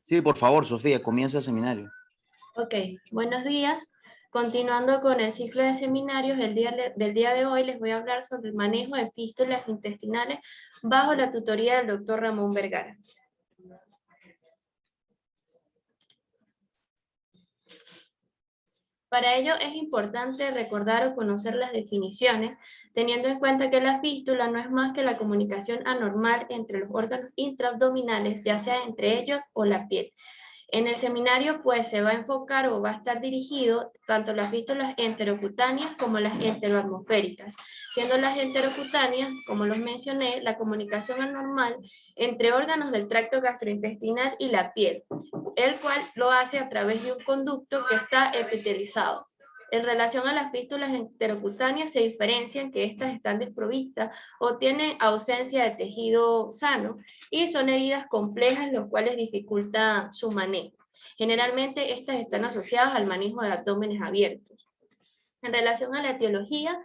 Sí, por favor, Sofía, comienza el seminario. Ok, buenos días. Continuando con el ciclo de seminarios, del día de hoy les voy a hablar sobre el manejo de fístulas intestinales bajo la tutoría del doctor Ramón Vergara. Para ello es importante recordar o conocer las definiciones, teniendo en cuenta que la fístula no es más que la comunicación anormal entre los órganos intraabdominales, ya sea entre ellos o la piel. En el seminario pues se va a enfocar o va a estar dirigido tanto las fístulas enterocutáneas como las enteroatmosféricas, siendo las enterocutáneas, como los mencioné, la comunicación anormal entre órganos del tracto gastrointestinal y la piel, el cual lo hace a través de un conducto que está epitelizado. En relación a las fístulas enterocutáneas se diferencian que estas están desprovistas o tienen ausencia de tejido sano y son heridas complejas, lo cual dificulta su manejo. Generalmente estas están asociadas al manejo de abdómenes abiertos. En relación a la etiología,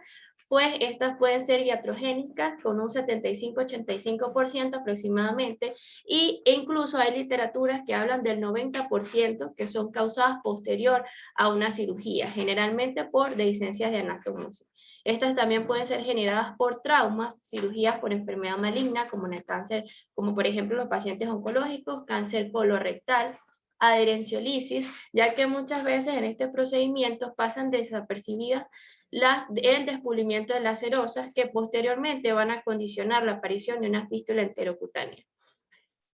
pues estas pueden ser iatrogénicas con un 75-85% aproximadamente, e incluso hay literaturas que hablan del 90% que son causadas posterior a una cirugía, generalmente por deficiencias de anastomosis. Estas también pueden ser generadas por traumas, cirugías por enfermedad maligna, como en el cáncer, como por ejemplo los pacientes oncológicos, cáncer colorectal, adherenciolisis, ya que muchas veces en este procedimiento pasan desapercibidas el descubrimiento de las serosas que posteriormente van a condicionar la aparición de una fístula enterocutánea.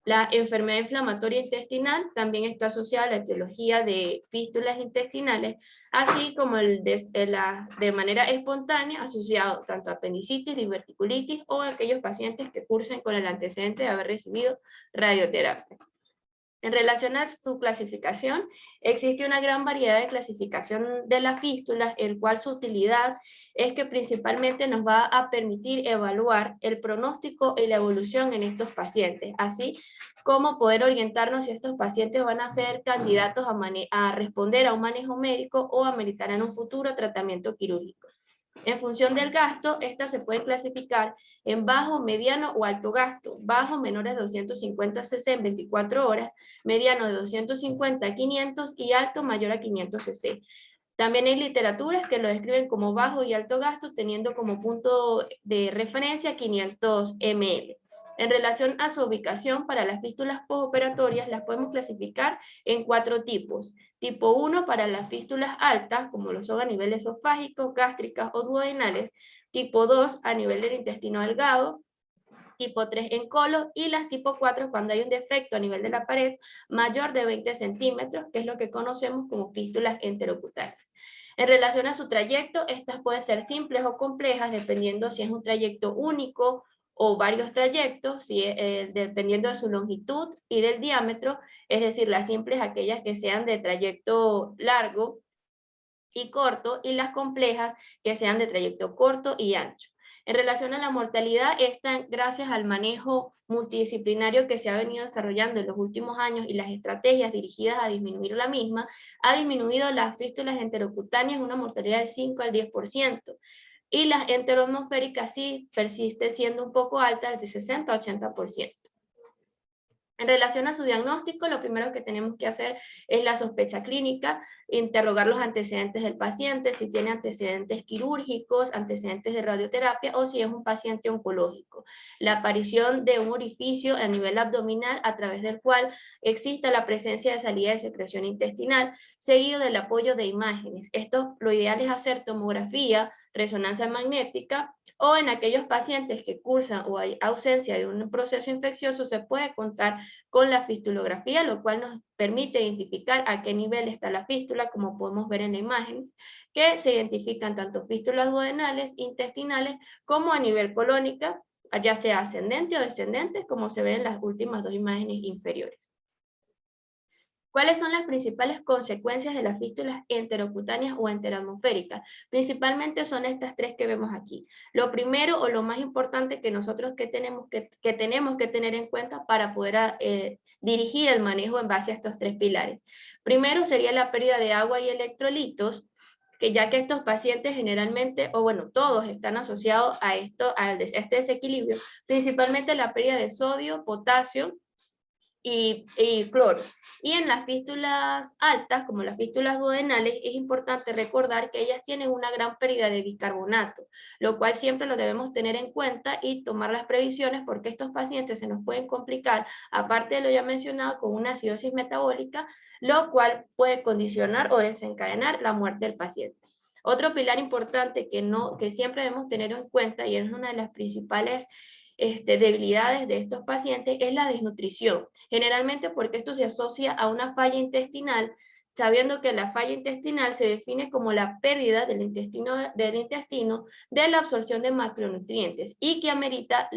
La enfermedad inflamatoria intestinal también está asociada a la etiología de fístulas intestinales, así como de manera espontánea asociado tanto a apendicitis, diverticulitis o a aquellos pacientes que cursan con el antecedente de haber recibido radioterapia. En relación a su clasificación, existe una gran variedad de clasificación de las fístulas, el cual su utilidad es que principalmente nos va a permitir evaluar el pronóstico y la evolución en estos pacientes, así como poder orientarnos si estos pacientes van a ser candidatos a responder a un manejo médico o ameritar en un futuro tratamiento quirúrgico. En función del gasto, estas se pueden clasificar en bajo, mediano o alto gasto. Bajo, menores de 250 cc en 24 horas, mediano de 250 a 500 y alto, mayor a 500 cc. También hay literaturas que lo describen como bajo y alto gasto, teniendo como punto de referencia 500 ml. En relación a su ubicación, para las fístulas postoperatorias las podemos clasificar en 4 tipos. Tipo 1 para las fístulas altas, como lo son a nivel esofágico, gástricas o duodenales. Tipo 2 a nivel del intestino delgado. Tipo 3 en colon y las tipo 4 cuando hay un defecto a nivel de la pared mayor de 20 centímetros, que es lo que conocemos como fístulas enterocutáneas. En relación a su trayecto, estas pueden ser simples o complejas, dependiendo si es un trayecto único o varios trayectos, dependiendo de su longitud y del diámetro, es decir, las simples aquellas que sean de trayecto largo y corto, y las complejas que sean de trayecto corto y ancho. En relación a la mortalidad, esta, gracias al manejo multidisciplinario que se ha venido desarrollando en los últimos años y las estrategias dirigidas a disminuir la misma, ha disminuido las fístulas enterocutáneas una mortalidad del 5 al 10%, y las enteroatmosféricas sí persiste siendo un poco alta, de 60 a 80%. En relación a su diagnóstico, lo primero que tenemos que hacer es la sospecha clínica, interrogar los antecedentes del paciente, si tiene antecedentes quirúrgicos, antecedentes de radioterapia o si es un paciente oncológico. La aparición de un orificio a nivel abdominal a través del cual exista la presencia de salida de secreción intestinal, seguido del apoyo de imágenes. Esto lo ideal es hacer tomografía, resonancia magnética, o en aquellos pacientes que cursan o hay ausencia de un proceso infeccioso, se puede contar con la fistulografía, lo cual nos permite identificar a qué nivel está la fístula, como podemos ver en la imagen, que se identifican tanto fístulas duodenales, intestinales, como a nivel colónica, ya sea ascendente o descendente, como se ve en las últimas 2 imágenes inferiores. ¿Cuáles son las principales consecuencias de las fístulas enterocutáneas o enteroatmosféricas? Principalmente son estas 3 que vemos aquí. Lo primero o lo más importante que nosotros tenemos que tener en cuenta para poder dirigir el manejo en base a estos 3 pilares. Primero sería la pérdida de agua y electrolitos, que ya que estos pacientes generalmente, o bueno, todos están asociados a este desequilibrio, principalmente la pérdida de sodio, potasio y cloro. Y en las fístulas altas, como las fístulas duodenales, es importante recordar que ellas tienen una gran pérdida de bicarbonato, lo cual siempre lo debemos tener en cuenta y tomar las previsiones porque estos pacientes se nos pueden complicar, aparte de lo ya mencionado, con una acidosis metabólica, lo cual puede condicionar o desencadenar la muerte del paciente. Otro pilar importante que siempre debemos tener en cuenta, y es una de las principales debilidades de estos pacientes, es la desnutrición. Generalmente porque esto se asocia a una falla intestinal, sabiendo que la falla intestinal se define como la pérdida del intestino de la absorción de macronutrientes y que amerita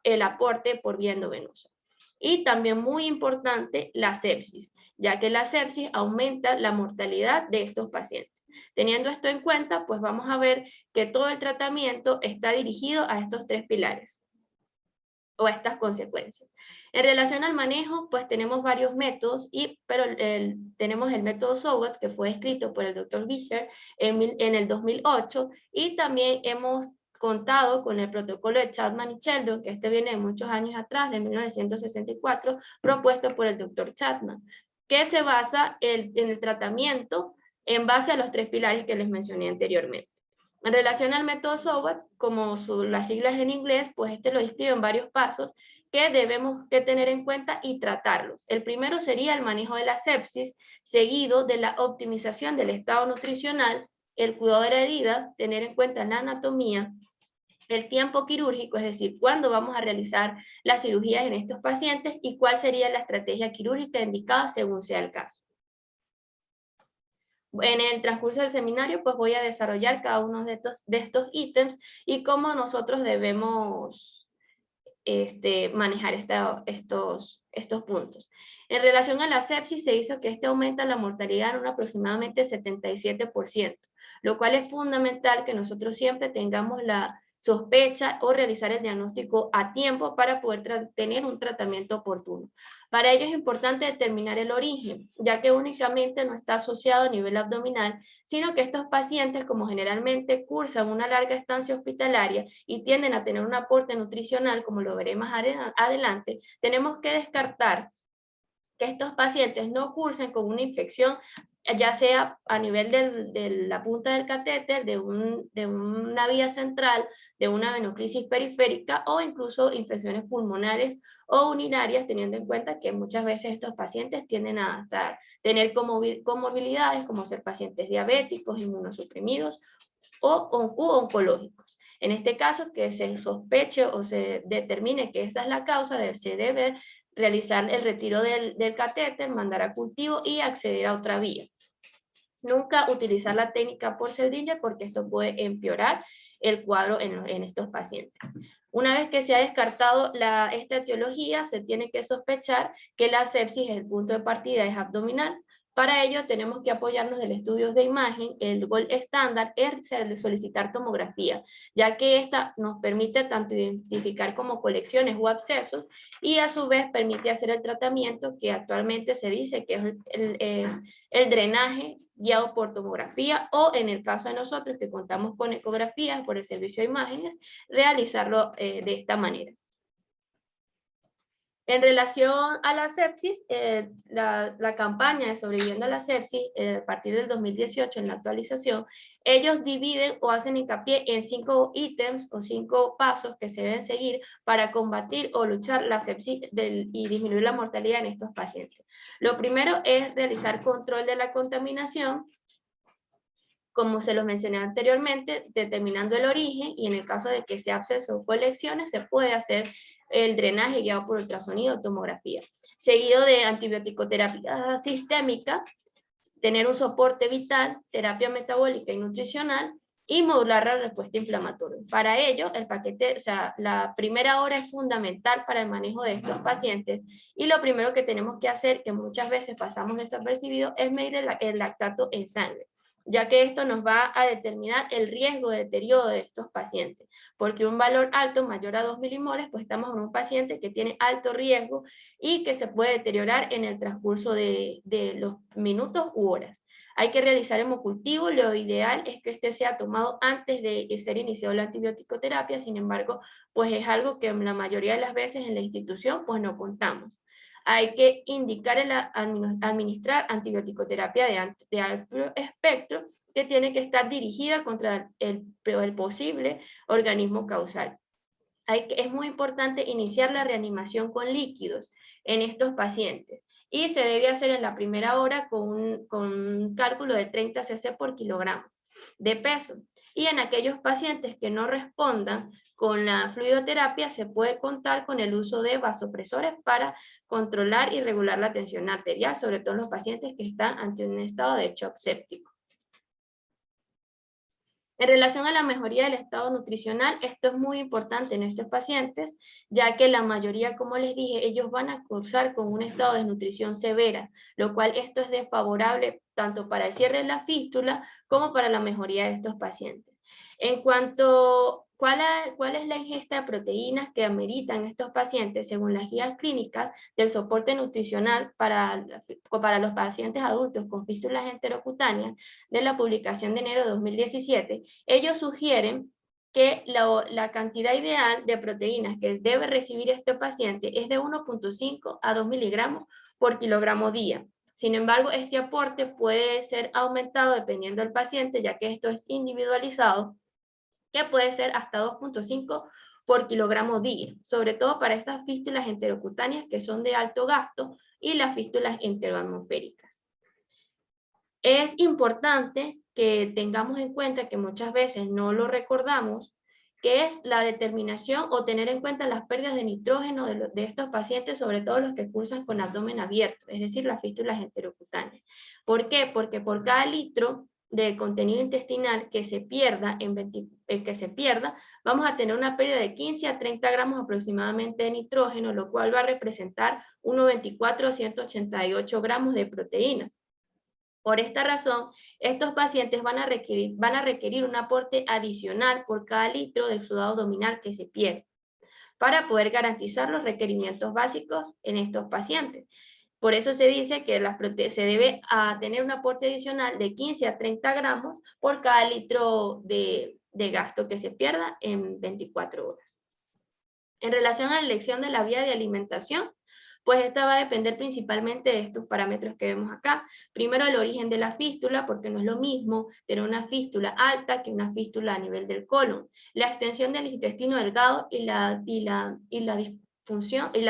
el aporte por vía endovenosa. Y también muy importante la sepsis, ya que la sepsis aumenta la mortalidad de estos pacientes. Teniendo esto en cuenta, pues vamos a ver que todo el tratamiento está dirigido a estos tres pilares o estas consecuencias. En relación al manejo, pues tenemos varios métodos, pero tenemos el método SOWOT, que fue escrito por el Dr. Vischer en el 2008, y también hemos contado con el protocolo de Chapman y Sheldon, que viene de muchos años atrás, de 1964, propuesto por el Dr. Chapman, que se basa en el tratamiento en base a los tres pilares que les mencioné anteriormente. En relación al método SOWOT, como las siglas en inglés, pues lo describe en varios pasos que debemos tener en cuenta y tratarlos. El primero sería el manejo de la sepsis, seguido de la optimización del estado nutricional, el cuidado de la herida, tener en cuenta la anatomía, el tiempo quirúrgico, es decir, cuándo vamos a realizar las cirugías en estos pacientes y cuál sería la estrategia quirúrgica indicada según sea el caso. En el transcurso del seminario, pues voy a desarrollar cada uno de estos ítems y cómo nosotros debemos manejar estos puntos. En relación a la sepsis, se hizo que aumenta la mortalidad en un aproximadamente 77%, lo cual es fundamental que nosotros siempre tengamos la sospecha o realizar el diagnóstico a tiempo para poder tener un tratamiento oportuno. Para ello es importante determinar el origen, ya que únicamente no está asociado a nivel abdominal, sino que estos pacientes, como generalmente cursan una larga estancia hospitalaria y tienden a tener un aporte nutricional, como lo veré más adelante, tenemos que descartar que estos pacientes no cursen con una infección, ya sea a nivel de la punta del catéter, de una vía central, de una venoclisis periférica o incluso infecciones pulmonares o urinarias, teniendo en cuenta que muchas veces estos pacientes tienden a tener comorbilidades como ser pacientes diabéticos, inmunosuprimidos o oncológicos. En este caso, que se sospeche o se determine que esa es la causa, se debe realizar el retiro del catéter, mandar a cultivo y acceder a otra vía. Nunca utilizar la técnica Purcell-Dinger porque esto puede empeorar el cuadro en estos pacientes. Una vez que se ha descartado esta etiología, se tiene que sospechar que la sepsis, el punto de partida es abdominal. Para ello tenemos que apoyarnos del estudio de imagen. El gold estándar es solicitar tomografía, ya que esta nos permite tanto identificar como colecciones o abscesos y a su vez permite hacer el tratamiento que actualmente se dice que es el drenaje guiado por tomografía o en el caso de nosotros que contamos con ecografías por el servicio de imágenes, realizarlo de esta manera. En relación a la sepsis, la campaña de Sobreviviendo a la Sepsis, a partir del 2018 en la actualización, ellos dividen o hacen hincapié en 5 ítems o 5 pasos que se deben seguir para combatir o luchar la sepsis y disminuir la mortalidad en estos pacientes. Lo primero es realizar control de la contaminación, como se los mencioné anteriormente, determinando el origen y en el caso de que sea absceso o colecciones, se puede hacer el drenaje guiado por ultrasonido o tomografía. Seguido de antibiótico-terapia sistémica, tener un soporte vital, terapia metabólica y nutricional, y modular la respuesta inflamatoria. Para ello, el paquete, la primera hora es fundamental para el manejo de estos pacientes y lo primero que tenemos que hacer, que muchas veces pasamos desapercibido, es medir el lactato en sangre, ya que esto nos va a determinar el riesgo de deterioro de estos pacientes, porque un valor alto, mayor a 2 milimoles, pues estamos en un paciente que tiene alto riesgo y que se puede deteriorar en el transcurso de los minutos u horas. Hay que realizar hemocultivo, lo ideal es que este sea tomado antes de ser iniciado la antibiótico-terapia, sin embargo, pues es algo que la mayoría de las veces en la institución pues no contamos. hay que indicar administrar antibiótico-terapia de amplio espectro que tiene que estar dirigida contra el posible organismo causal. Es muy importante iniciar la reanimación con líquidos en estos pacientes y se debe hacer en la primera hora con un cálculo de 30 cc por kilogramo de peso. Y en aquellos pacientes que no respondan con la fluidoterapia se puede contar con el uso de vasopresores para controlar y regular la tensión arterial, sobre todo en los pacientes que están ante un estado de shock séptico. En relación a la mejoría del estado nutricional, esto es muy importante en estos pacientes, ya que la mayoría, como les dije, ellos van a cursar con un estado de desnutrición severa, lo cual esto es desfavorable tanto para el cierre de la fístula como para la mejoría de estos pacientes. En cuanto ¿cuál es la ingesta de proteínas que ameritan estos pacientes según las guías clínicas del soporte nutricional para los pacientes adultos con fístulas enterocutáneas de la publicación de enero de 2017? Ellos sugieren que la cantidad ideal de proteínas que debe recibir este paciente es de 1.5 a 2 miligramos por kilogramo día. Sin embargo, este aporte puede ser aumentado dependiendo del paciente, ya que esto es individualizado, que puede ser hasta 2.5 por kilogramo día, sobre todo para estas fístulas enterocutáneas que son de alto gasto y las fístulas enteroatmosféricas. Es importante que tengamos en cuenta, que muchas veces no lo recordamos, que es la determinación o tener en cuenta las pérdidas de nitrógeno de estos pacientes, sobre todo los que cursan con abdomen abierto, es decir, las fístulas enterocutáneas. ¿Por qué? Porque por cada litro de contenido intestinal que se pierda, vamos a tener una pérdida de 15 a 30 gramos aproximadamente de nitrógeno, lo cual va a representar unos 24 a 188 gramos de proteínas. Por esta razón, estos pacientes van a requerir un aporte adicional por cada litro de sudado abdominal que se pierde, para poder garantizar los requerimientos básicos en estos pacientes. Por eso se dice que se debe tener un aporte adicional de 15 a 30 gramos por cada litro de gasto que se pierda en 24 horas. En relación a la elección de la vía de alimentación, pues esta va a depender principalmente de estos parámetros que vemos acá. Primero, el origen de la fístula, porque no es lo mismo tener una fístula alta que una fístula a nivel del colon. La extensión del intestino delgado y la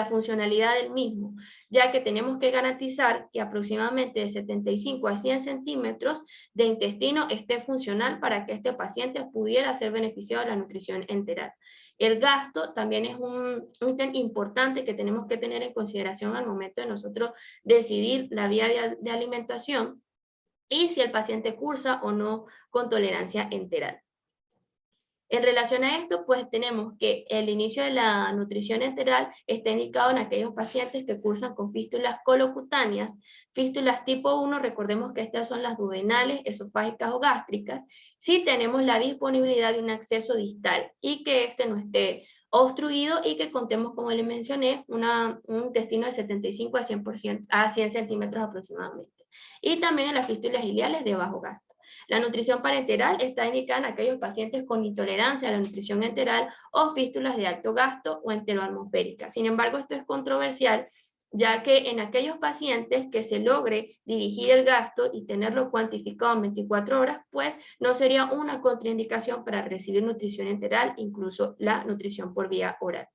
funcionalidad del mismo, ya que tenemos que garantizar que aproximadamente de 75 a 100 centímetros de intestino esté funcional para que este paciente pudiera ser beneficiado de la nutrición enteral. El gasto también es un ítem importante que tenemos que tener en consideración al momento de nosotros decidir la vía de alimentación y si el paciente cursa o no con tolerancia enteral. En relación a esto, pues tenemos que el inicio de la nutrición enteral está indicado en aquellos pacientes que cursan con fístulas colocutáneas, fístulas tipo 1, recordemos que estas son las duodenales, esofágicas o gástricas, si tenemos la disponibilidad de un acceso distal y que este no esté obstruido y que contemos, como les mencioné, un intestino de 75 a 100 centímetros aproximadamente. Y también en las fístulas ileales de bajo gasto. La nutrición parenteral está indicada en aquellos pacientes con intolerancia a la nutrición enteral o fístulas de alto gasto o enteroatmosférica. Sin embargo, esto es controversial, ya que en aquellos pacientes que se logre dirigir el gasto y tenerlo cuantificado en 24 horas, pues no sería una contraindicación para recibir nutrición enteral, incluso la nutrición por vía oral.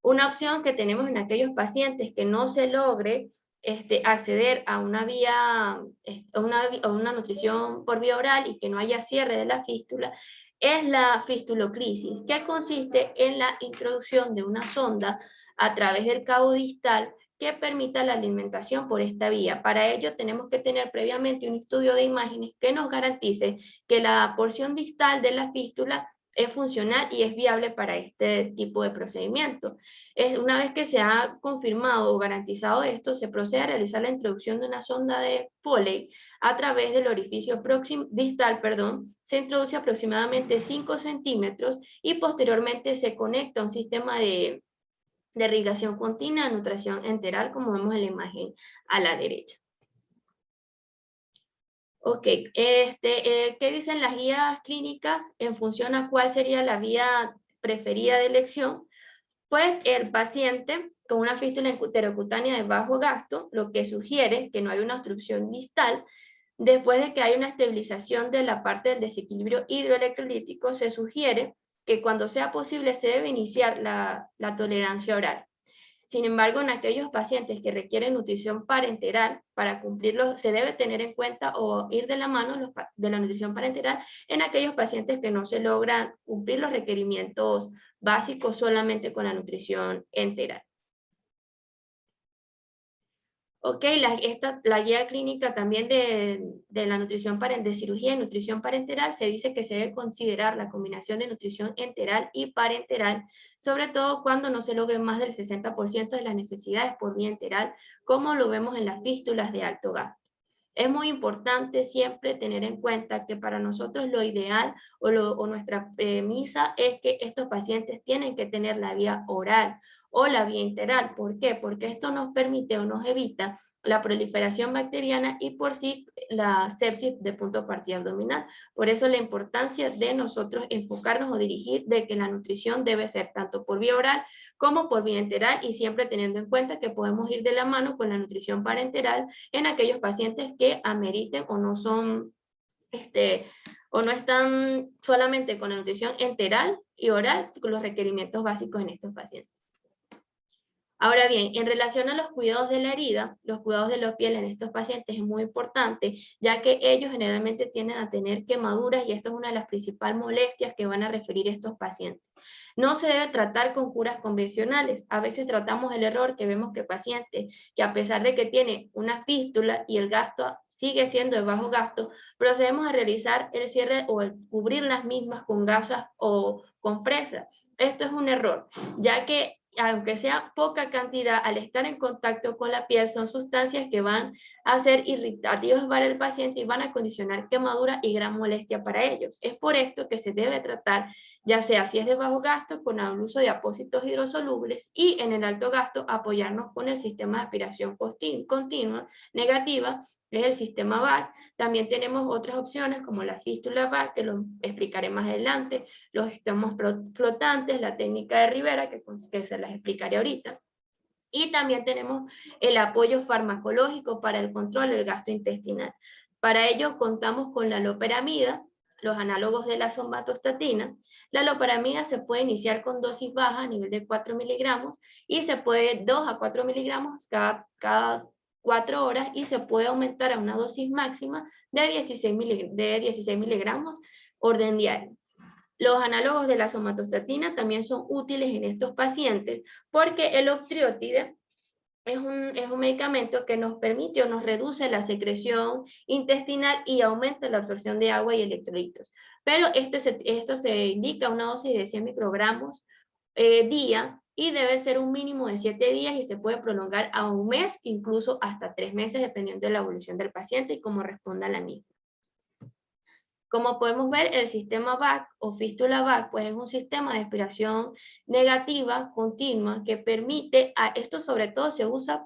Una opción que tenemos en aquellos pacientes que no se logre acceder a una nutrición por vía oral y que no haya cierre de la fístula, es la fistulocrisis, que consiste en la introducción de una sonda a través del cabo distal que permita la alimentación por esta vía. Para ello tenemos que tener previamente un estudio de imágenes que nos garantice que la porción distal de la fístula es funcional y es viable para este tipo de procedimiento. Una vez que se ha confirmado o garantizado esto, se procede a realizar la introducción de una sonda de Foley a través del orificio distal, se introduce aproximadamente 5 centímetros y posteriormente se conecta a un sistema de irrigación continua de nutrición enteral, como vemos en la imagen a la derecha. Ok, ¿qué dicen las guías clínicas en función a cuál sería la vía preferida de elección? Pues el paciente con una fístula enterocutánea de bajo gasto, lo que sugiere que no hay una obstrucción distal. Después de que hay una estabilización de la parte del desequilibrio hidroelectrolítico, se sugiere que cuando sea posible se debe iniciar la tolerancia oral. Sin embargo, en aquellos pacientes que requieren nutrición parenteral, para cumplirlo se debe tener en cuenta o ir de la mano de la nutrición parenteral en aquellos pacientes que no se logran cumplir los requerimientos básicos solamente con la nutrición enteral. Ok, la guía clínica también de la nutrición de cirugía y nutrición parenteral se dice que se debe considerar la combinación de nutrición enteral y parenteral, sobre todo cuando no se logre más del 60% de las necesidades por vía enteral, como lo vemos en las fístulas de alto gasto. Es muy importante siempre tener en cuenta que para nosotros lo ideal o nuestra premisa es que estos pacientes tienen que tener la vía oral o la vía enteral. ¿Por qué? Porque esto nos permite o nos evita la proliferación bacteriana y por sí la sepsis de punto de partida abdominal. Por eso la importancia de nosotros enfocarnos o dirigir de que la nutrición debe ser tanto por vía oral como por vía enteral y siempre teniendo en cuenta que podemos ir de la mano con la nutrición parenteral en aquellos pacientes que ameriten o no son o no están solamente con la nutrición enteral y oral con los requerimientos básicos en estos pacientes. Ahora bien, en relación a los cuidados de la herida, los cuidados de la piel en estos pacientes es muy importante, ya que ellos generalmente tienden a tener quemaduras y esto es una de las principales molestias que van a referir estos pacientes. No se debe tratar con curas convencionales. A veces tratamos el error que vemos que pacientes que a pesar de que tiene una fístula y el gasto sigue siendo de bajo gasto, procedemos a realizar el cierre o el cubrir las mismas con gasas o compresas. Esto es un error, ya que aunque sea poca cantidad, al estar en contacto con la piel, son sustancias que van a ser irritativas para el paciente y van a condicionar quemadura y gran molestia para ellos. Es por esto que se debe tratar, ya sea si es de bajo gasto, con el uso de apósitos hidrosolubles y en el alto gasto apoyarnos con el sistema de aspiración continua negativa, es el sistema VAR. También tenemos otras opciones como la fístula VAR, que lo explicaré más adelante, los estamos flotantes, la técnica de Rivera, que se las explicaré ahorita. Y también tenemos el apoyo farmacológico para el control del gasto intestinal. Para ello contamos con la loperamida, los análogos de la somatostatina. La loperamida se puede iniciar con dosis baja a nivel de 4 miligramos y se puede 2 a 4 miligramos cada 4 horas y se puede aumentar a una dosis máxima de 16 miligramos orden diario. Los análogos de la somatostatina también son útiles en estos pacientes porque el octreotide es un medicamento que nos permite o nos reduce la secreción intestinal y aumenta la absorción de agua y electrolitos. Pero esto se indica una dosis de 100 microgramos día y debe ser un mínimo de 7 días y se puede prolongar a un mes, incluso hasta 3 meses, dependiendo de la evolución del paciente y cómo responda a la misma. Como podemos ver, el sistema VAC o fístula VAC pues es un sistema de aspiración negativa continua que permite, esto sobre todo se usa,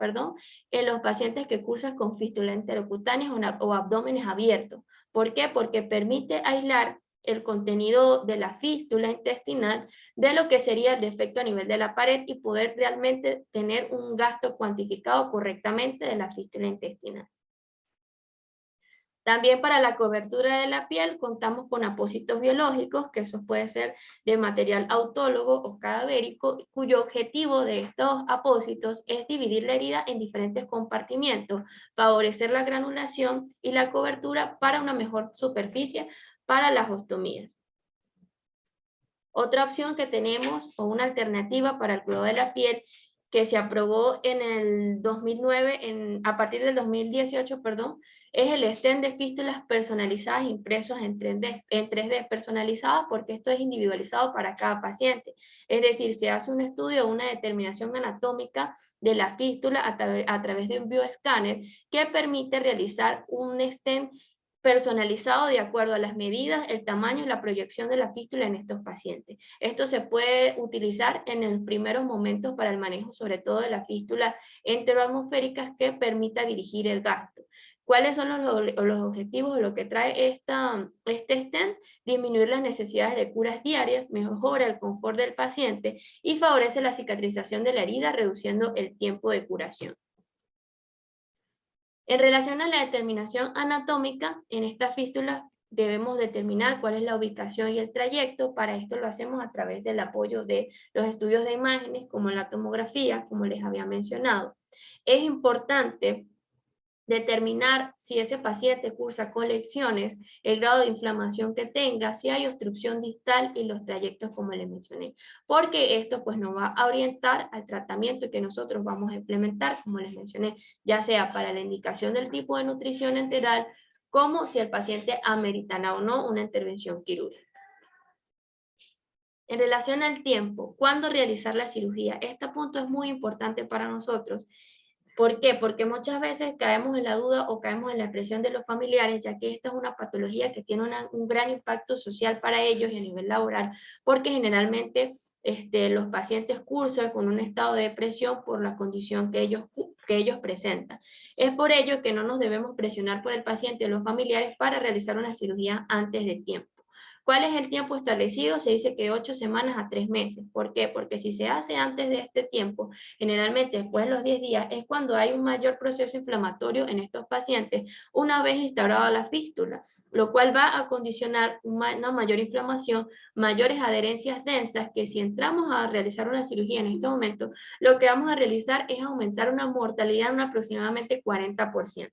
en los pacientes que cursan con fístula enterocutáneas o abdómenes abiertos. ¿Por qué? Porque permite aislar el contenido de la fístula intestinal de lo que sería el defecto a nivel de la pared y poder realmente tener un gasto cuantificado correctamente de la fístula intestinal. También para la cobertura de la piel contamos con apósitos biológicos, que eso puede ser de material autólogo o cadavérico, cuyo objetivo de estos apósitos es dividir la herida en diferentes compartimientos, favorecer la granulación y la cobertura para una mejor superficie para las ostomías. Otra opción que tenemos, o una alternativa para el cuidado de la piel, que se aprobó en el 2009, a partir del 2018, es el stent de fístulas personalizadas impresos en 3D personalizadas, porque esto es individualizado para cada paciente. Es decir, se hace un estudio, una determinación anatómica de la fístula a través de un bioescáner que permite realizar un stent personalizado de acuerdo a las medidas, el tamaño y la proyección de la fístula en estos pacientes. Esto se puede utilizar en los primeros momentos para el manejo, sobre todo de las fístulas enteroatmosféricas, que permita dirigir el gasto. ¿Cuáles son los objetivos o lo que trae este stent? Disminuir las necesidades de curas diarias, mejora el confort del paciente y favorece la cicatrización de la herida, reduciendo el tiempo de curación. En relación a la determinación anatómica, en esta fístula debemos determinar cuál es la ubicación y el trayecto. Para esto lo hacemos a través del apoyo de los estudios de imágenes, como la tomografía, como les había mencionado. Es importante determinar si ese paciente cursa con lesiones, el grado de inflamación que tenga, si hay obstrucción distal y los trayectos como les mencioné, porque esto pues nos va a orientar al tratamiento que nosotros vamos a implementar, como les mencioné, ya sea para la indicación del tipo de nutrición enteral, como si el paciente ameritará o no una intervención quirúrgica. En relación al tiempo, ¿cuándo realizar la cirugía? Este punto es muy importante para nosotros. ¿Por qué? Porque muchas veces caemos en la duda o caemos en la presión de los familiares, ya que esta es una patología que tiene un gran impacto social para ellos y a nivel laboral, porque generalmente los pacientes cursan con un estado de depresión por la condición que ellos presentan. Es por ello que no nos debemos presionar por el paciente o los familiares para realizar una cirugía antes de tiempo. ¿Cuál es el tiempo establecido? Se dice que 8 semanas a 3 meses. ¿Por qué? Porque si se hace antes de este tiempo, generalmente después de los 10 días, es cuando hay un mayor proceso inflamatorio en estos pacientes una vez instaurada la fístula, lo cual va a condicionar una mayor inflamación, mayores adherencias densas, que si entramos a realizar una cirugía en este momento, lo que vamos a realizar es aumentar una mortalidad en un aproximadamente 40%.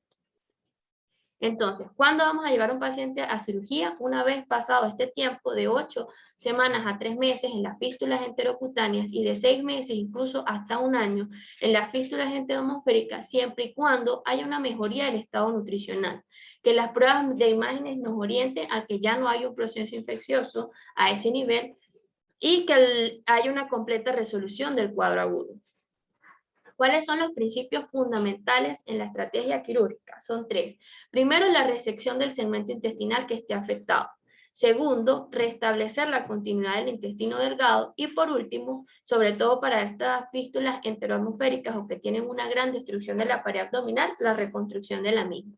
Entonces, ¿cuándo vamos a llevar a un paciente a cirugía? Una vez pasado este tiempo de 8 semanas a 3 meses en las fístulas enterocutáneas y de 6 meses incluso hasta un año en las fístulas enteromosféricas, siempre y cuando haya una mejoría del estado nutricional. Que las pruebas de imágenes nos orienten a que ya no hay un proceso infeccioso a ese nivel y que haya una completa resolución del cuadro agudo. ¿Cuáles son los principios fundamentales en la estrategia quirúrgica? Son 3. Primero, la resección del segmento intestinal que esté afectado. Segundo, restablecer la continuidad del intestino delgado. Y por último, sobre todo para estas fístulas enteroatmosféricas o que tienen una gran destrucción de la pared abdominal, la reconstrucción de la misma.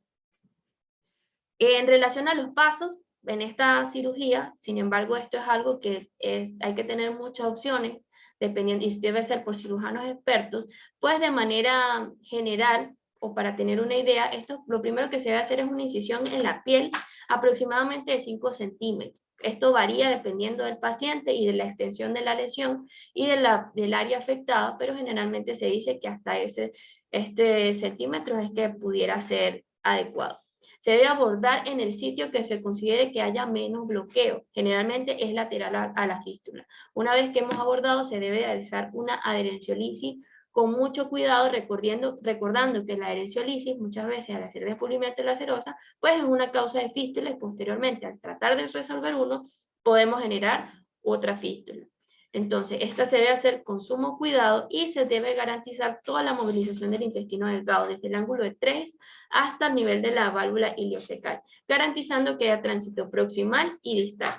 En relación a los pasos, en esta cirugía, sin embargo, esto es algo que hay que tener muchas opciones, dependiendo, y debe ser por cirujanos expertos, pues de manera general, o para tener una idea, lo primero que se debe hacer es una incisión en la piel aproximadamente de 5 centímetros. Esto varía dependiendo del paciente y de la extensión de la lesión y del área afectada, pero generalmente se dice que hasta este centímetro es que pudiera ser adecuado. Se debe abordar en el sitio que se considere que haya menos bloqueo. Generalmente es lateral a la fístula. Una vez que hemos abordado, se debe realizar una adherenciolisis con mucho cuidado, recordando que la adherenciolisis muchas veces al hacer descubrimiento lacerosa, pues es una causa de fístula y posteriormente al tratar de resolver uno, podemos generar otra fístula. Entonces, esta se debe hacer con sumo cuidado y se debe garantizar toda la movilización del intestino delgado, desde el ángulo de 3 hasta el nivel de la válvula ileocecal, garantizando que haya tránsito proximal y distal.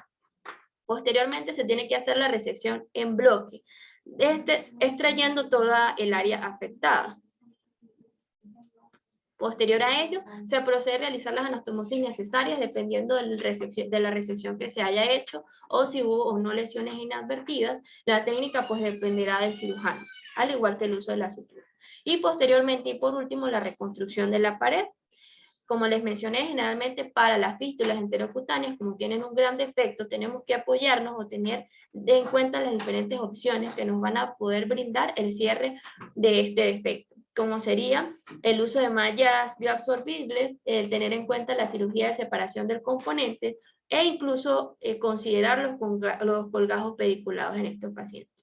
Posteriormente se tiene que hacer la resección en bloque, extrayendo toda el área afectada. Posterior a ello, se procede a realizar las anastomosis necesarias dependiendo de la resección que se haya hecho o si hubo o no lesiones inadvertidas. La técnica pues dependerá del cirujano, al igual que el uso de la sutura. Y posteriormente y por último, la reconstrucción de la pared. Como les mencioné, generalmente para las fístulas enterocutáneas, como tienen un gran defecto, tenemos que apoyarnos o tener en cuenta las diferentes opciones que nos van a poder brindar el cierre de este defecto, como sería el uso de mallas bioabsorbibles, el tener en cuenta la cirugía de separación del componente e incluso considerar los colgajos pediculados en estos pacientes.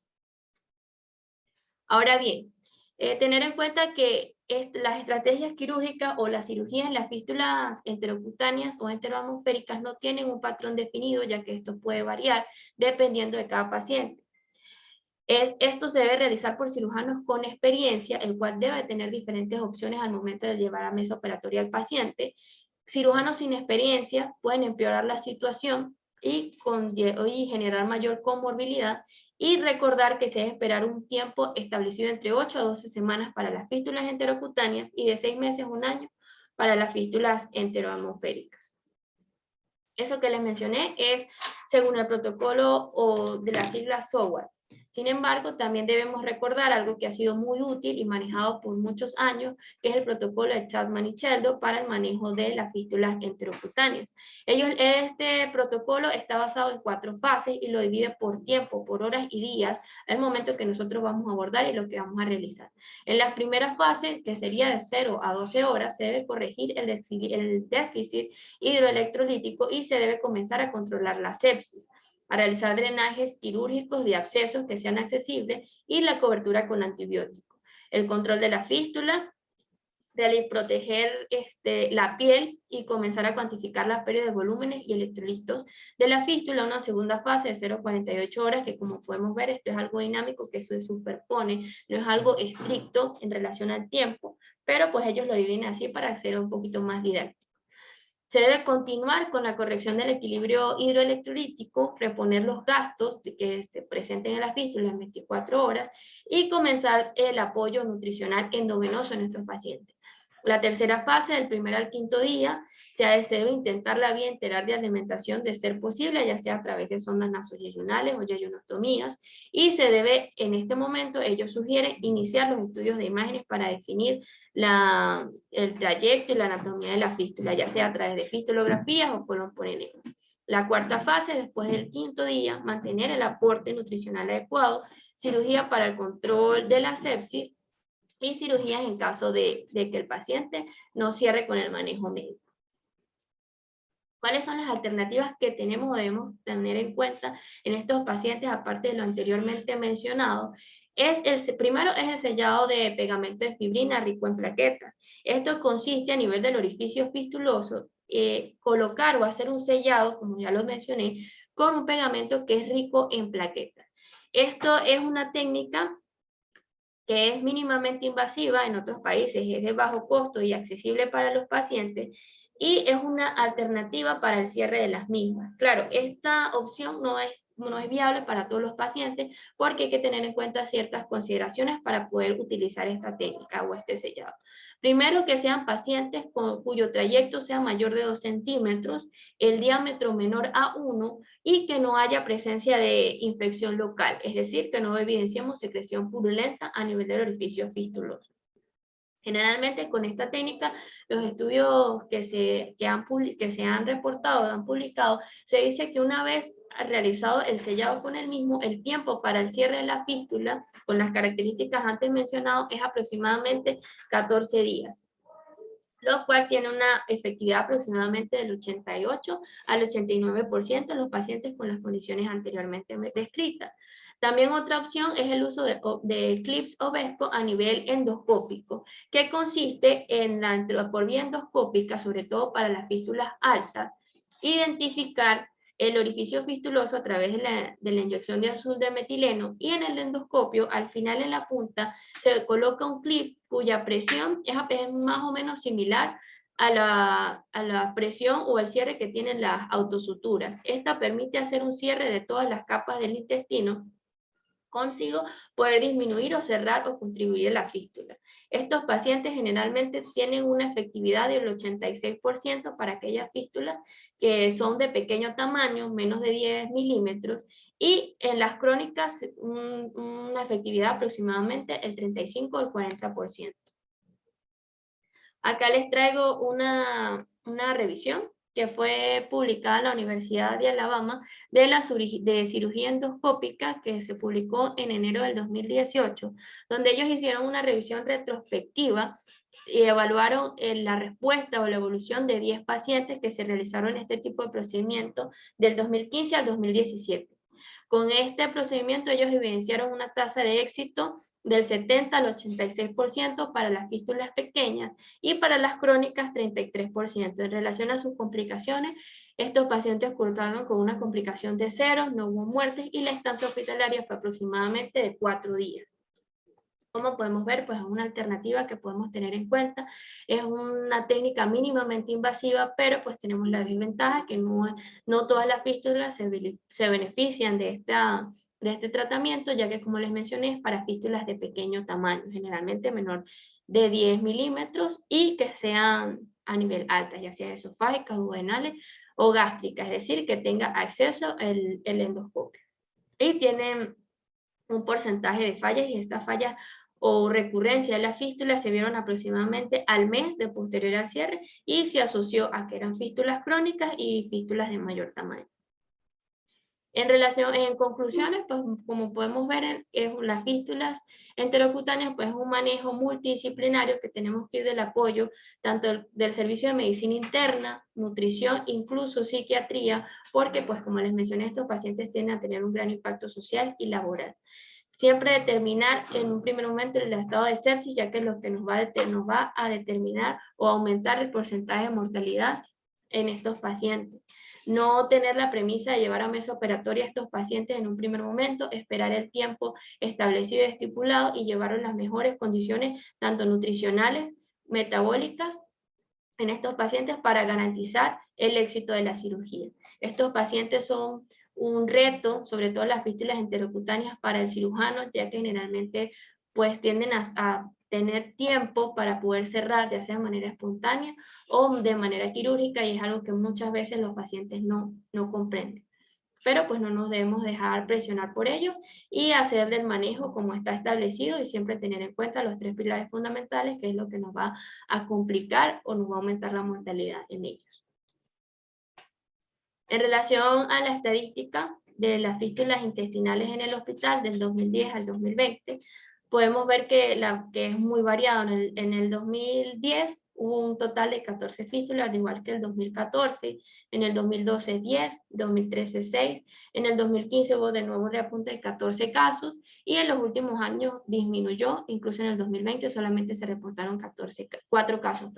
Ahora bien, tener en cuenta que las estrategias quirúrgicas o la cirugía en las fístulas enterocutáneas o enteroatmosféricas no tienen un patrón definido, ya que esto puede variar dependiendo de cada paciente. Esto se debe realizar por cirujanos con experiencia, el cual debe tener diferentes opciones al momento de llevar a mesa operatoria al paciente. Cirujanos sin experiencia pueden empeorar la situación y generar mayor comorbilidad, y recordar que se debe esperar un tiempo establecido entre 8 a 12 semanas para las fístulas enterocutáneas y de 6 meses a un año para las fístulas enteroatmosféricas. Eso que les mencioné es según el protocolo o de las siglas SOWAT. Sin embargo, también debemos recordar algo que ha sido muy útil y manejado por muchos años, que es el protocolo de Chapman y Sheldon para el manejo de las fístulas enterocutáneas. Este protocolo está basado en 4 fases y lo divide por tiempo, por horas y días, al momento que nosotros vamos a abordar y lo que vamos a realizar. En las primeras fases, que sería de 0 a 12 horas, se debe corregir el déficit hidroelectrolítico y se debe comenzar a controlar la sepsis, a realizar drenajes quirúrgicos de abscesos que sean accesibles y la cobertura con antibióticos. El control de la fístula, de proteger la piel y comenzar a cuantificar las pérdidas de volúmenes y electrolitos de la fístula, una segunda fase de 0 a 48 horas, que como podemos ver, esto es algo dinámico que se superpone, no es algo estricto en relación al tiempo, pero pues ellos lo dividen así para ser un poquito más didáctico. Se debe continuar con la corrección del equilibrio hidroelectrolítico, reponer los gastos que se presenten en la fístula en 24 horas y comenzar el apoyo nutricional endovenoso en estos pacientes. La tercera fase, del 1er al 5.º día, se debe intentar la vía enteral de alimentación de ser posible, ya sea a través de sondas nasoyeyunales o yeyonostomías, y se debe, en este momento, ellos sugieren iniciar los estudios de imágenes para definir el trayecto y la anatomía de la fístula, ya sea a través de fistulografías o colon por enema. La cuarta fase, después del 5.º día, mantener el aporte nutricional adecuado, cirugía para el control de la sepsis, y cirugías en caso de que el paciente no cierre con el manejo médico. ¿Cuáles son las alternativas que tenemos o debemos tener en cuenta en estos pacientes, aparte de lo anteriormente mencionado? Primero es el sellado de pegamento de fibrina rico en plaquetas. Esto consiste a nivel del orificio fistuloso, colocar o hacer un sellado, como ya lo mencioné, con un pegamento que es rico en plaquetas. Esto es una técnica que es mínimamente invasiva en otros países, es de bajo costo y accesible para los pacientes, y es una alternativa para el cierre de las mismas. Claro, esta opción no es viable para todos los pacientes porque hay que tener en cuenta ciertas consideraciones para poder utilizar esta técnica o este sellado. Primero, que sean pacientes cuyo trayecto sea mayor de 2 centímetros, el diámetro menor a 1 y que no haya presencia de infección local, es decir, que no evidenciemos secreción purulenta a nivel del orificio fistuloso. Generalmente con esta técnica, los estudios que se han reportado, han publicado, se dice que una vez realizado el sellado con el mismo, el tiempo para el cierre de la fístula, con las características antes mencionadas, es aproximadamente 14 días. Lo cual tiene una efectividad aproximadamente del 88 al 89% en los pacientes con las condiciones anteriormente descritas. También otra opción es el uso de clips o Vesco a nivel endoscópico, que consiste en por vía endoscópica, sobre todo para las fístulas altas, identificar el orificio fistuloso a través de la inyección de azul de metileno, y en el endoscopio, al final en la punta, se coloca un clip cuya presión es más o menos similar a la presión o el cierre que tienen las autosuturas. Esta permite hacer un cierre de todas las capas del intestino, consigo poder disminuir o cerrar o contribuir a la fístula. Estos pacientes generalmente tienen una efectividad del 86% para aquellas fístulas que son de pequeño tamaño, menos de 10 milímetros, y en las crónicas una efectividad aproximadamente el 35 al 40%. Acá les traigo una revisión que fue publicada en la Universidad de Alabama de cirugía endoscópica, que se publicó en enero del 2018, donde ellos hicieron una revisión retrospectiva y evaluaron la respuesta o la evolución de 10 pacientes que se realizaron este tipo de procedimiento del 2015 al 2017. Con este procedimiento ellos evidenciaron una tasa de éxito del 70 al 86% para las fístulas pequeñas y para las crónicas 33%. En relación a sus complicaciones, estos pacientes cursaron con una complicación de 0, no hubo muertes y la estancia hospitalaria fue aproximadamente de 4 días. Como podemos ver, pues es una alternativa que podemos tener en cuenta. Es una técnica mínimamente invasiva, pero pues tenemos la desventaja que no todas las fístulas se benefician de este tratamiento, ya que como les mencioné, es para fístulas de pequeño tamaño, generalmente menor de 10 milímetros y que sean a nivel alta, ya sea esofágicas, duodenales o gástricas, es decir, que tenga acceso el endoscopio. Y tienen un porcentaje de fallas, y estas fallas o recurrencia de la fístula se vieron aproximadamente al mes de posterior al cierre, y se asoció a que eran fístulas crónicas y fístulas de mayor tamaño. En conclusiones, pues como podemos ver, las fístulas enterocutáneas, pues es un manejo multidisciplinario que tenemos que ir del apoyo tanto del servicio de medicina interna, nutrición, incluso psiquiatría, porque pues como les mencioné, estos pacientes tienden a tener un gran impacto social y laboral. Siempre determinar en un primer momento el estado de sepsis, ya que es lo que nos va a determinar o aumentar el porcentaje de mortalidad en estos pacientes. No tener la premisa de llevar a mesa operatoria a estos pacientes en un primer momento, esperar el tiempo establecido y estipulado y llevarlos en las mejores condiciones, tanto nutricionales, metabólicas, en estos pacientes para garantizar el éxito de la cirugía. Estos pacientes son un reto, sobre todo las fístulas enterocutáneas para el cirujano, ya que generalmente pues tienden a tener tiempo para poder cerrar, ya sea de manera espontánea o de manera quirúrgica, y es algo que muchas veces los pacientes no comprenden. Pero pues no nos debemos dejar presionar por ello y hacer del manejo como está establecido, y siempre tener en cuenta los 3 pilares fundamentales, que es lo que nos va a complicar o nos va a aumentar la mortalidad en ellos. En relación a la estadística de las fístulas intestinales en el hospital del 2010 al 2020, podemos ver que es muy variado. En el 2010 hubo un total de 14 fístulas, al igual que el 2014, en el 2012 10, 2013 6, en el 2015 hubo de nuevo un reapunte de 14 casos, y en los últimos años disminuyó, incluso en el 2020 solamente se reportaron 4 casos.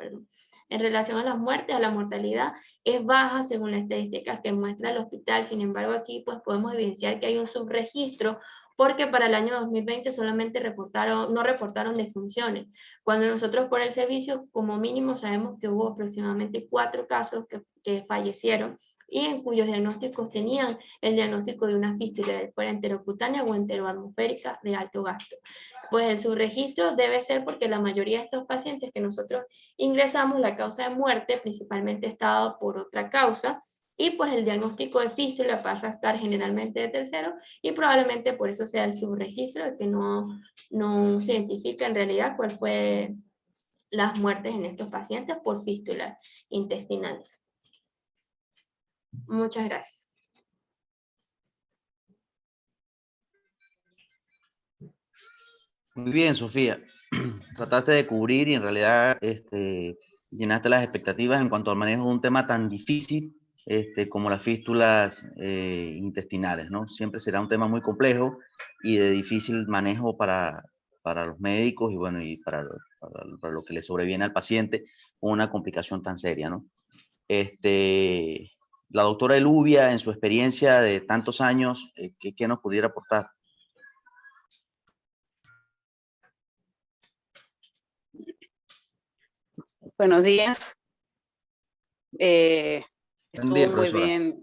En relación a las muertes, a la mortalidad, es baja según las estadísticas que muestra el hospital. Sin embargo, aquí pues podemos evidenciar que hay un subregistro, porque para el año 2020 solamente no reportaron defunciones, cuando nosotros por el servicio como mínimo sabemos que hubo aproximadamente 4 casos que fallecieron, y en cuyos diagnósticos tenían el diagnóstico de una fístula, fuera enterocutánea o enteroatmosférica de alto gasto. Pues el subregistro debe ser porque la mayoría de estos pacientes que nosotros ingresamos, la causa de muerte principalmente está dada por otra causa, y pues el diagnóstico de fístula pasa a estar generalmente de tercero, y probablemente por eso sea el subregistro, que no se identifica en realidad cuál fue las muertes en estos pacientes por fístulas intestinales. Muchas gracias. Muy bien, Sofía. Trataste de cubrir y en realidad llenaste las expectativas en cuanto al manejo de un tema tan difícil como las fístulas intestinales, ¿no? Siempre será un tema muy complejo y de difícil manejo para los médicos y bueno, y para lo que le sobreviene al paciente con una complicación tan seria, ¿no? La doctora Elubia, en su experiencia de tantos años, ¿qué nos pudiera aportar? Buenos días. Buen día, Estuvo muy profesora. bien.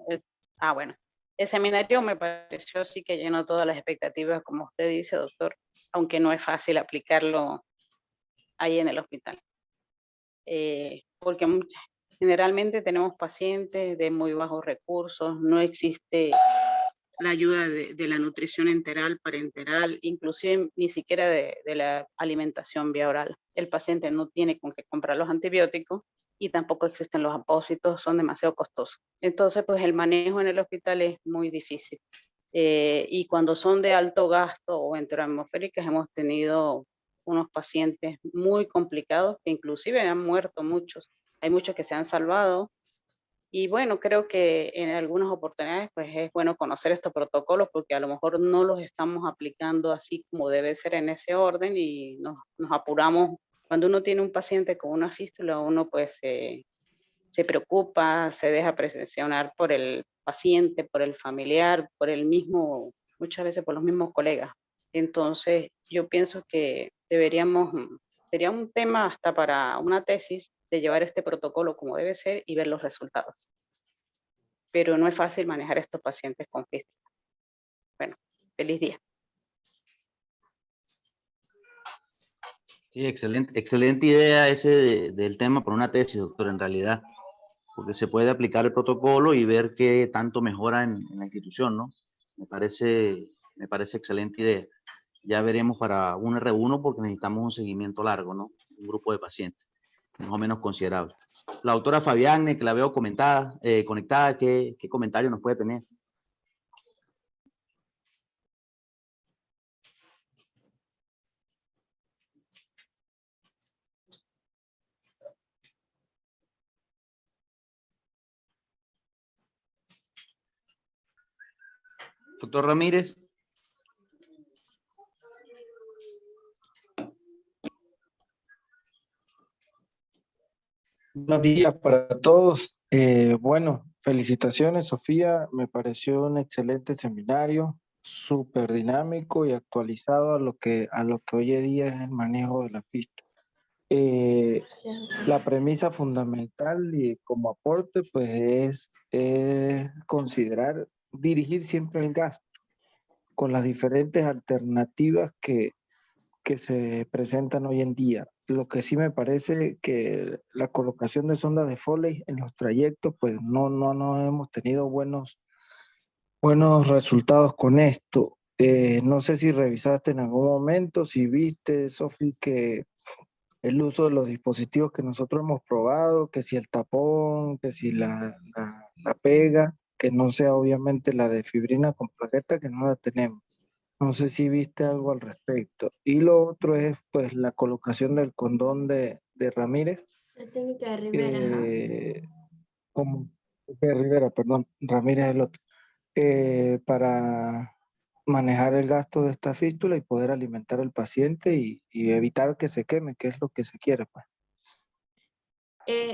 Bueno, el seminario me pareció sí que llenó todas las expectativas, como usted dice, doctor, aunque no es fácil aplicarlo ahí en el hospital. Porque generalmente tenemos pacientes de muy bajos recursos, no existe la ayuda de la nutrición enteral, parenteral, inclusive ni siquiera de la alimentación vía oral. El paciente no tiene con qué comprar los antibióticos y tampoco existen los apósitos, son demasiado costosos. Entonces, pues el manejo en el hospital es muy difícil. Y cuando son de alto gasto o enteroatmosféricas, hemos tenido unos pacientes muy complicados que inclusive han muerto muchos. Hay muchos que se han salvado. Y bueno, creo que en algunas oportunidades pues es bueno conocer estos protocolos, porque a lo mejor no los estamos aplicando así como debe ser en ese orden, y nos apuramos. Cuando uno tiene un paciente con una fístula, uno pues se preocupa, se deja presionar por el paciente, por el familiar, por el mismo, muchas veces por los mismos colegas. Entonces yo pienso que sería un tema hasta para una tesis, de llevar este protocolo como debe ser y ver los resultados. Pero no es fácil manejar estos pacientes con fístula. Bueno, feliz día. Sí, excelente idea ese del tema para una tesis, doctor, en realidad, porque se puede aplicar el protocolo y ver qué tanto mejora en la institución, ¿no? Me parece excelente idea. Ya veremos para un R1 porque necesitamos un seguimiento largo, ¿no? Un grupo de pacientes, más o menos considerable. La doctora Fabián, que la veo conectada, ¿qué comentario nos puede tener? Doctor Ramírez. Buenos días para todos. Bueno, felicitaciones, Sofía. Me pareció un excelente seminario, súper dinámico y actualizado a lo que hoy en día es el manejo de la pista. La premisa fundamental y como aporte, pues es considerar dirigir siempre el gasto con las diferentes alternativas que se presentan hoy en día. Lo que sí me parece que la colocación de sondas de Foley en los trayectos, pues no hemos tenido buenos resultados con esto. No sé si revisaste en algún momento, si viste, Sofi, que el uso de los dispositivos que nosotros hemos probado, que si el tapón, que si la pega, que no sea obviamente la de fibrina con plaqueta, que no la tenemos. No sé si viste algo al respecto. Y lo otro es pues la colocación del condón de Ramírez, La técnica de Rivera, ajá. como de Rivera, perdón, Ramírez el otro, para manejar el gasto de esta fístula y poder alimentar al paciente y evitar que se queme, que es lo que se quiere, pues.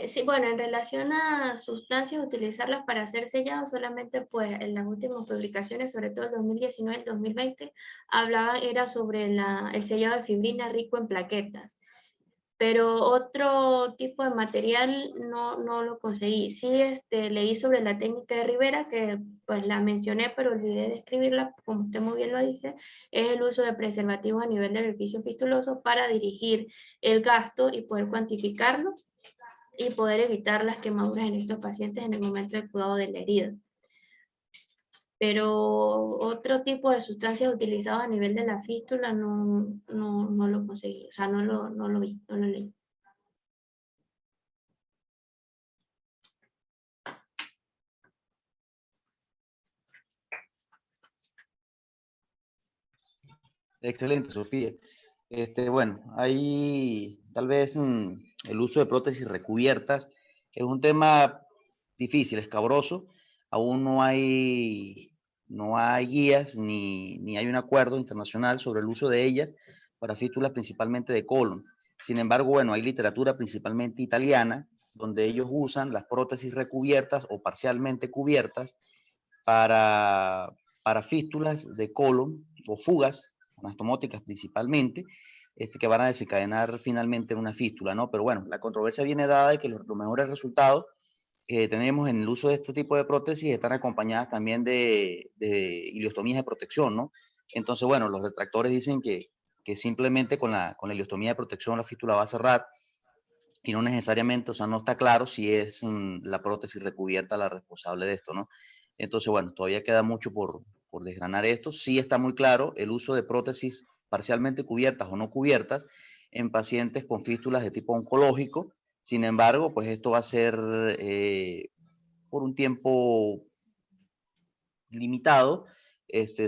Sí, bueno, en relación a sustancias, utilizarlas para hacer sellado, solamente pues en las últimas publicaciones, sobre todo el 2019 y el 2020, hablaban, era sobre el sellado de fibrina rico en plaquetas. Pero otro tipo de material no lo conseguí. Sí, leí sobre la técnica de Rivera, que pues la mencioné, pero olvidé de escribirla, como usted muy bien lo dice, es el uso de preservativos a nivel del orificio fistuloso para dirigir el gasto y poder cuantificarlo y poder evitar las quemaduras en estos pacientes en el momento del cuidado de la herida. Pero otro tipo de sustancias utilizadas a nivel de la fístula no lo conseguí, o sea, no lo vi, no lo leí. Excelente, Sofía. Bueno, hay tal vez el uso de prótesis recubiertas, que es un tema difícil, escabroso. Aún no hay guías ni hay un acuerdo internacional sobre el uso de ellas para fístulas principalmente de colon. Sin embargo, bueno, hay literatura principalmente italiana, donde ellos usan las prótesis recubiertas o parcialmente cubiertas para, para fístulas de colon o fugas anastomóticas principalmente, que van a desencadenar finalmente una fístula, ¿no? Pero bueno, la controversia viene dada de que los mejores resultados que tenemos en el uso de este tipo de prótesis están acompañadas también de ileostomías de protección, ¿no? Entonces, bueno, los detractores dicen que simplemente con la ileostomía de protección la fístula va a cerrar y no necesariamente, o sea, no está claro si es la prótesis recubierta la responsable de esto, ¿no? Entonces, bueno, todavía queda mucho por desgranar esto. Sí está muy claro el uso de prótesis parcialmente cubiertas o no cubiertas en pacientes con fístulas de tipo oncológico. Sin embargo, pues esto va a ser por un tiempo limitado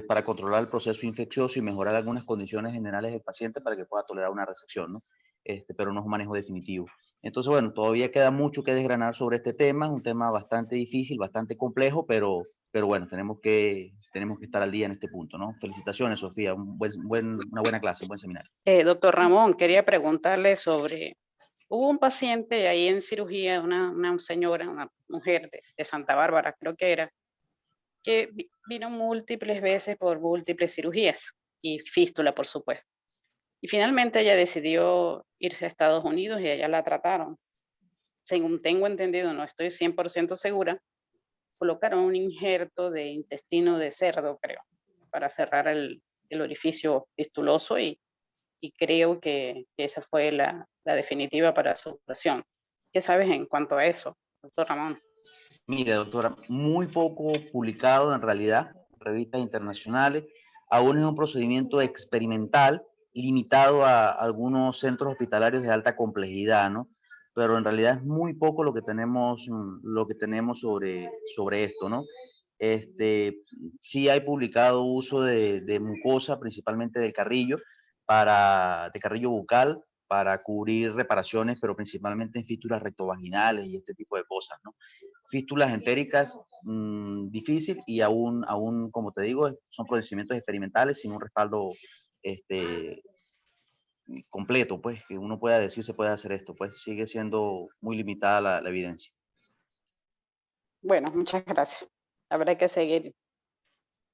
para controlar el proceso infeccioso y mejorar algunas condiciones generales del paciente para que pueda tolerar una resección, ¿no? Pero no es un manejo definitivo. Entonces, bueno, todavía queda mucho que desgranar sobre este tema, es un tema bastante difícil, bastante complejo, pero bueno, tenemos que estar al día en este punto, ¿no? Felicitaciones, Sofía, una buena clase, un buen seminario. Doctor Ramón, quería preguntarle sobre, hubo un paciente ahí en cirugía, una señora, una mujer de Santa Bárbara, creo que era, que vino múltiples veces por múltiples cirugías y fístula, por supuesto. Y finalmente ella decidió irse a Estados Unidos y allá la trataron. Según tengo entendido, no estoy 100% segura, colocaron un injerto de intestino de cerdo, creo, para cerrar el orificio fistuloso y y creo que esa fue la definitiva para su operación. ¿Qué sabes en cuanto a eso, doctor Ramón? Mira, doctora, muy poco publicado en realidad, revistas internacionales. Aún es un procedimiento experimental limitado a algunos centros hospitalarios de alta complejidad, ¿no? Pero en realidad es muy poco lo que tenemos sobre esto, ¿no? Sí hay publicado uso de mucosa, principalmente del carrillo, de carrillo bucal, para cubrir reparaciones, pero principalmente en fístulas rectovaginales y este tipo de cosas, ¿no? Fístulas empíricas, difícil, y aún, como te digo, son procedimientos experimentales sin un respaldo completo, pues, que uno pueda decir se puede hacer esto, pues sigue siendo muy limitada la evidencia. Bueno, muchas gracias. Habrá que seguir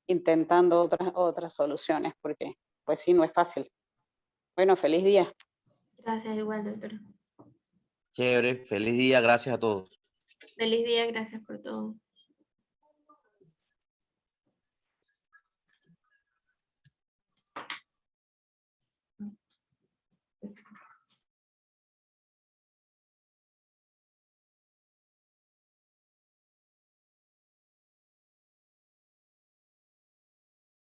intentando otras soluciones porque pues sí, no es fácil. Bueno, feliz día. Gracias igual, doctora. Chévere, feliz día, gracias a todos. Feliz día, gracias por todo.